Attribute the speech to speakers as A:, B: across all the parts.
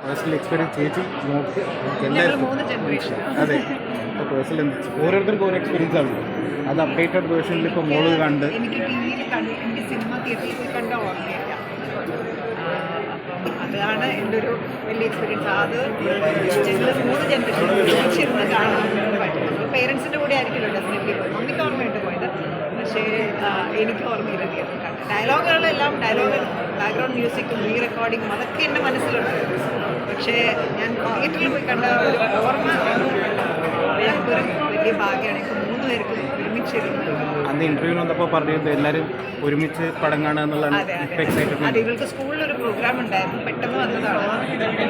A: Personal experience ചേച്ചി നോക്കി
B: ഞങ്ങൾ 3 ജനറേഷൻ.
A: അതെ ഇപ്പോൾ പേഴ്സണൽ ഓരോരുത്തർക്കും ഓരോ എക്സ്പീരിയൻസ് ആണ്. അത് അപ്ഡേറ്റഡ് വേർഷനിൽ ഇപ്പോൾ മോള് കണ്ട്
B: എനിക്ക് ടി വിയിൽ കണ്ട് എനിക്ക് സിനിമ തിയേറ്ററിൽ പോയി കണ്ട ഓർമ്മയില്ല. അതാണ് എൻ്റെ ഒരു വലിയ എക്സ്പീരിയൻസ്. അത് ഞങ്ങൾ 3 ജനറേഷൻ ജീവിച്ചിരുന്ന് കാണാൻ പറ്റും. പേരൻസിൻ്റെ കൂടെ ആയിരിക്കുമല്ലോ ഡെഫിനറ്റ്ലി പോയി. മമ്മിക്ക് ഓർമ്മയുണ്ട് പോയത്, പക്ഷേ എനിക്ക് ഓർമ്മയില്ല തിയേറ്ററിൽ കണ്ട്. ഡയലോഗുകളെല്ലാം ബാക്ക്ഗ്രൗണ്ട് മ്യൂസിക്കും റീ റെക്കോർഡിങ്ങും അതൊക്കെ എൻ്റെ മനസ്സിലുണ്ട്. പക്ഷേ ഞാൻ തിയേറ്ററിൽ പോയി കണ്ട ഒരു ഓർമ്മ ഞങ്ങൾക്കൊരു വലിയ ഭാഗ്യമാണ്. ഇപ്പോൾ 3 പേർക്ക് ഒരുമിച്ചിരുന്നത്.
A: അന്ന് ഇൻ്റർവ്യൂ വന്നപ്പോൾ പറഞ്ഞത് എല്ലാവരും ഒരുമിച്ച് പടം കാണുക എന്നുള്ളതാണ്.
B: അതെ, ഇവൾക്ക് സ്കൂളിലൊരു പ്രോഗ്രാം ഉണ്ടായിരുന്നു, പെട്ടെന്ന് വന്നതാണ്.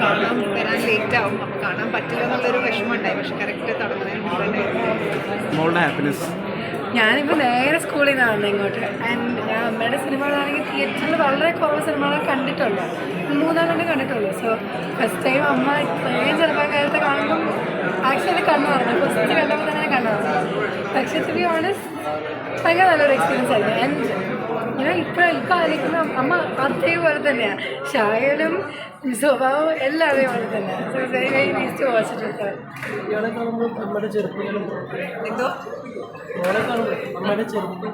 B: കാണാൻ വരാൻ ലേറ്റ് ആവും, അപ്പോൾ കാണാൻ പറ്റില്ല എന്നുള്ളൊരു വിഷമം ഉണ്ടായി. പക്ഷെ കറക്റ്റ് തുടങ്ങുന്നതിന് മുമ്പ് തന്നെ
A: മോളുടെ ഹാപ്പിനെസ്.
C: ഞാനിപ്പോൾ നേരെ സ്കൂളിൽ നിന്ന് വന്നത് ഇങ്ങോട്ട്. ആൻഡ് ഞാൻ അമ്മയുടെ സിനിമകളാണെങ്കിൽ തിയേറ്ററിൽ വളരെ കുറവ് സിനിമകൾ കണ്ടിട്ടുള്ളൂ, 3 കണ്ടിട്ടുള്ളൂ. സോ ഫസ്റ്റ് ടൈം അമ്മ ഇത്രയും ചെറുപ്പക്കാലത്ത് കാണുമ്പം ആക്ച്വലി കണ്ണു പറഞ്ഞു. ഫസ്റ്റ് കണ്ടപ്പോൾ തന്നെ കണ്ണു പറഞ്ഞു. പക്ഷേ ടു ബി ഓണസ്റ്റ് ഭയങ്കര നല്ലൊരു എക്സ്പീരിയൻസ് ആയിരുന്നു. ആൻഡ് ഇപ്പം ആലോചിക്കുന്ന അമ്മ അതേപോലെ തന്നെയാണ്, ഷായലും സ്വഭാവം എല്ലാം അതേപോലെ തന്നെയാണ്. So very very nice to watch it.
D: ഇയാളെ കാണുമ്പോൾ നമ്മുടെ ചെറുപ്പം
B: എന്തോ
D: മോളെ കാണുമ്പോൾ നമ്മുടെ ചെറുപ്പം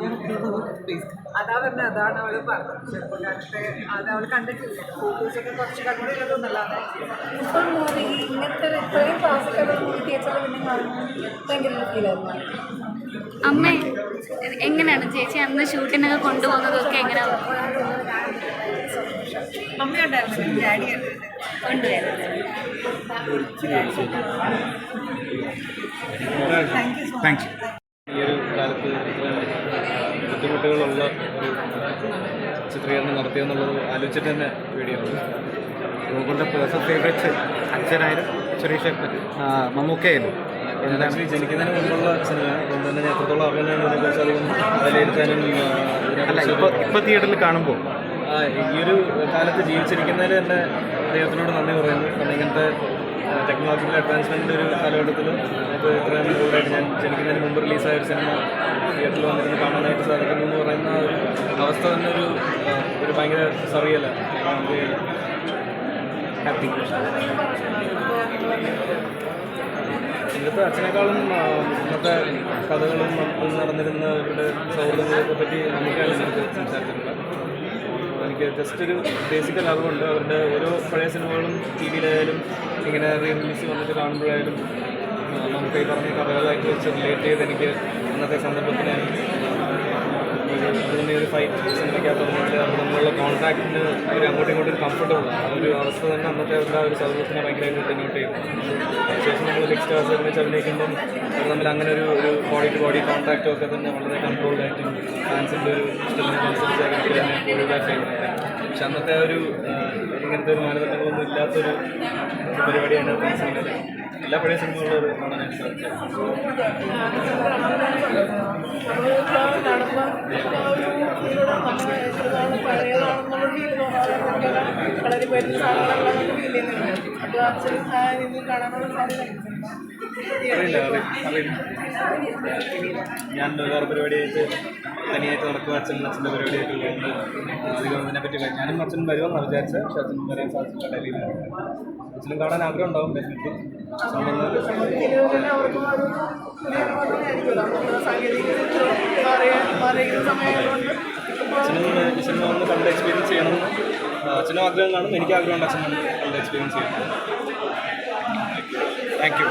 B: അതാ പറഞ്ഞത്. അതാണ് അവൾ പറഞ്ഞത്. ചെറുപ്പക്കാലത്തെ അത് അവൾ കണ്ടിട്ടില്ല. ഫോട്ടോസൊക്കെ കുറച്ച് കണ്ടിട്ടുള്ളതല്ലാതെ
C: ഇപ്പോൾ മൂവി ഇങ്ങനത്തെ ഇത്രയും ക്ലാസ്സിലുള്ള മൂവി തിയേറ്ററിൽ പിന്നെ കാണുമ്പോൾ ഭയങ്കര ഫീലായിരുന്നു.
E: അമ്മ എങ്ങനെയാണ് ചേച്ചി അന്ന് ഷൂട്ടിനൊക്കെ കൊണ്ടുപോകുന്നതൊക്കെ എങ്ങനെയാണ്?
B: മമ്മിയുണ്ടായിരുന്നു, ഡാഡിയാണ്
A: താങ്ക് യു.
F: ഈ ഒരു കാലത്ത് ബുദ്ധിമുട്ടുകളുള്ള ഒരു ചിത്രീകരണം നടത്തിയെന്നുള്ളത് ആലോചിച്ചിട്ട് തന്നെ പേടിയാണ്.
A: ഗൂഗിളിൻ്റെ പേഴ്സണൽ ഫേവറേറ്റ്സ് അച്ഛനായാലും സുരേഷ് മമ്മൂക്കയായിരുന്നു.
F: ആക്ച്വലി ജനിക്കുന്നതിന് മുമ്പുള്ള സിനിമ, അതുകൊണ്ട് തന്നെ ഞാൻ എത്രത്തോളം അറിയാനാണ് ഇതിനെക്കുറിച്ച് അധികം വിലയിരുത്താനും
A: അല്ല ഇപ്പോൾ തിയേറ്ററിൽ കാണുമ്പോൾ
F: ഈ ഒരു കാലത്ത് ജീവിച്ചിരിക്കുന്നതിൽ തന്നെ ദൈവത്തിനോട് നന്ദി പറയുന്നു. കാരണം ഇങ്ങനത്തെ ടെക്നോളജിക്കൽ അഡ്വാൻസ്മെൻറ്റിൻ്റെ ഒരു കാലഘട്ടത്തിൽ നമുക്ക് ഇത്രയും കൂടുതലായിട്ട് ഞാൻ ജനിക്കുന്നതിന് മുമ്പ് റിലീസായ ഒരു സിനിമ തിയേറ്ററിൽ വന്നിരുന്ന് കാണാനായിട്ട് സാധിക്കുന്നു എന്ന് പറയുന്ന ഒരു അവസ്ഥ തന്നെ ഒരു ഭയങ്കര സറിയലാണ്.
A: ഹാപ്പി.
F: ഇന്നത്തെ അച്ഛനേക്കാളും ഇന്നത്തെ കഥകളും അതിൽ നടന്നിരുന്നവരുടെ സൗഹൃദങ്ങളെ പറ്റി നമുക്കാണ് എനിക്ക് സംസാരിച്ചിട്ടുള്ളത്. എനിക്ക് ജസ്റ്റ് ഒരു ബേസിക്കൽ അറിവുണ്ട്. അവരുടെ ഓരോ പഴയ സിനിമകളും ടി വിയിലായാലും ഇങ്ങനെ റീ റിലീസ് വന്നിട്ട് കാണുമ്പോഴായാലും നമുക്ക് ഈ പറഞ്ഞ കഥകളായിട്ട് വെച്ച് റിലേറ്റ് ചെയ്ത് എനിക്ക് അന്നത്തെ സന്ദർഭത്തിലാണ് ഒരു ഫൈറ്റ് സിനിമയ്ക്കകത്ത് പറഞ്ഞാൽ അവർ തമ്മിലുള്ള കോൺടാക്റ്റിന് അവർ അങ്ങോട്ടും ഇങ്ങോട്ടും കംഫർട്ടബിൾ ആണ്. ആ ഒരു അവസ്ഥ തന്നെ അന്നത്തെ അവരുടെ ആ ഒരു സൗഹൃദത്തിനെ ഭയങ്കരമായിട്ട് ഡിനോട്ട് ചെയ്തു. അതിനുശേഷം നമ്മൾ ബിഗ് സ്റ്റാർസ് ഒരുമിച്ച് അഭിനയിക്കുമ്പം അവർ തമ്മിൽ അങ്ങനെ ഒരു ബോഡി ടു ബോഡി കോൺടാക്റ്റും ഒക്കെ തന്നെ വളരെ കൺട്രോൾഡായിട്ടും ഫാൻസിൻ്റെ ഒരു ഇഷ്ടത്തിനനുസരിച്ച് എനിക്ക് തന്നെ കൊറിയോഗ്രാഫ് ചെയ്യുന്നത്. പക്ഷെ അന്നത്തെ ഒരു ഇങ്ങനത്തെ ഒരു മാനദണ്ഡങ്ങളൊന്നും ഇല്ലാത്തൊരു പരിപാടിയാണ് ഈ സിനിമയിൽ. എല്ലാ പഴയ സിനിമകളും അത് കാണാനായിട്ട് സാധിക്കും.
C: വളരെ പേര് സാധനങ്ങളൊക്കെ ഫീൽ ചെയ്യുന്നുണ്ട്. അത് ആക്ച്വലി കാണാനുള്ള സാധ്യത.
F: അറിയില്ല. ഞാൻ വേറെ പരിപാടിയായിട്ട് തനിയായിട്ട് നടക്കുക, അച്ഛൻ്റെ പരിപാടിയായിട്ടുള്ള അധികം ഇതിനെപ്പറ്റി ഞാനും അച്ഛനും വരുമെന്നാണ് വിചാരിച്ചത്. പക്ഷേ അച്ഛനും വരാൻ സാധിച്ചില്ല. ഡൽഹിയിലാണ്. അച്ഛനും കാണാൻ ആഗ്രഹം ഉണ്ടാവും ഡെഫിനറ്റ്ലി. അച്ഛനും ഈ സിനിമ ഒന്ന് കണ്ട് എക്സ്പീരിയൻസ് ചെയ്യണമെന്ന് അച്ഛനും ആഗ്രഹം കാണും. എനിക്ക് ആഗ്രഹമുണ്ട് അച്ഛനും കണ്ട് എക്സ്പീരിയൻസ് ചെയ്യണം.
A: Thank you.